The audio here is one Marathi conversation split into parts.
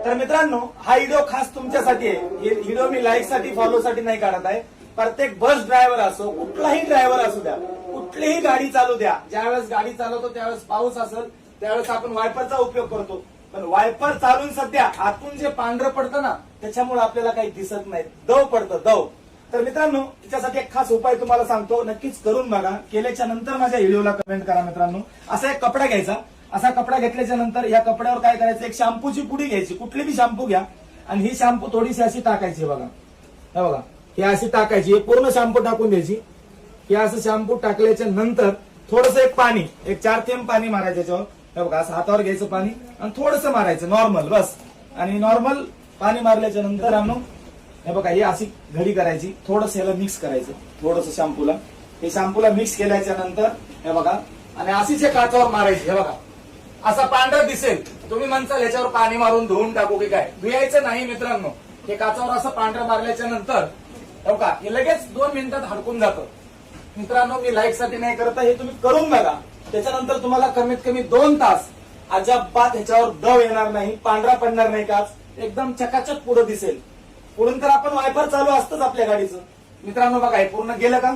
तर मित्रांनो, हा व्हिडिओ खास तुमच्यासाठी आहे. हे व्हिडिओ मी लाईक साठी फॉलो साठी नाही काढत आहे. प्रत्येक बस ड्रायव्हर असो, कुठलाही ड्रायव्हर असू द्या, कुठलीही गाडी चालू द्या, ज्यावेळेस गाडी चालवतो त्यावेळेस पाऊस असेल त्यावेळेस आपण वायपरचा उपयोग करतो. पण वायपर चालून सध्या आतून जे पांढरं पडतं ना, त्याच्यामुळे आपल्याला काही दिसत नाही, दव पडतं दव. तर मित्रांनो, त्याच्यासाठी एक खास उपाय तुम्हाला सांगतो, नक्कीच करून बघा. केल्याच्या नंतर माझ्या व्हिडिओला कमेंट करा. मित्रांनो, असा एक कपडा घ्यायचा. असा कपडा घेतल्याच्या नंतर या कपड्यावर काय करायचं, एक शॅम्पूची पुडी घ्यायची, कुठली बी शॅम्पू घ्या, आणि ही शॅम्पू थोडीशी अशी टाकायची. बघा हे बघा, ही अशी टाकायची, पूर्ण शॅम्पू टाकून द्यायची. हे असं शॅम्पू टाकल्याच्या नंतर थोडंसं एक पाणी, एक 4 थेंब पाणी मारायचं याच्यावर. हे बघा, असं हातावर घ्यायचं पाणी आणि थोडंसं मारायचं नॉर्मल, बस. आणि नॉर्मल पाणी मारल्याच्या नंतर हे बघा, ही अशी घडी करायची, थोडंसं याला मिक्स करायचं, थोडंसं शॅम्पूला. हे शॅम्पूला मिक्स केल्याच्या नंतर हे बघा, आणि अशीच हे काचावर मारायची. हे बघा, असा पांढरा दिसेल. तुम्ही म्हणताल याच्यावर पाणी मारून धुवून टाकू की काय, धुयायचं नाही मित्रांनो. हे काचावर असं पांढरं मारल्याच्या नंतर हे बघा, हे लगेच 2 मिनिटात हडकून जातं. मित्रांनो, मी लाईक साठी नाही करत, हे तुम्ही करून बघा. त्याच्यानंतर तुम्हाला कमीत कमी 2 तास अजिबात ह्याच्यावर दव येणार नाही, पांढरा पडणार नाही, काच एकदम चकाचक पुढे दिसेल. पुढून तर आपण वायपर चालू असतंच आपल्या गाडीचं. मित्रांनो बघा, हे पूर्ण गेलं का,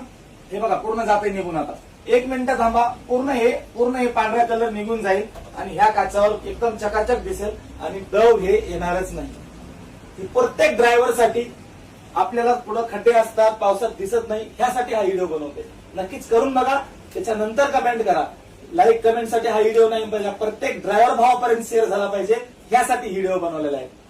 हे बघा पूर्ण जाते निघून. आता 1 मिनिट थांबा, पूर्ण हे पांढरा कलर निघून जाईल आणि ह्या काचावर एकदम चकाचक दिसेल आणि दव हे येणारच नाही. प्रत्येक ड्रायव्हर साठी आपल्याला पुढे खड्डे असतात, पावसात दिसत नाही, ह्यासाठी हा व्हिडिओ बनवते. नक्कीच करून बघा, त्याच्यानंतर कमेंट करा. लाईक कमेंट साठी हा व्हिडिओ नाही पाहिजे, प्रत्येक ड्रायव्हर भावापर्यंत शेअर झाला पाहिजे, यासाठी व्हिडिओ बनवलेला आहे.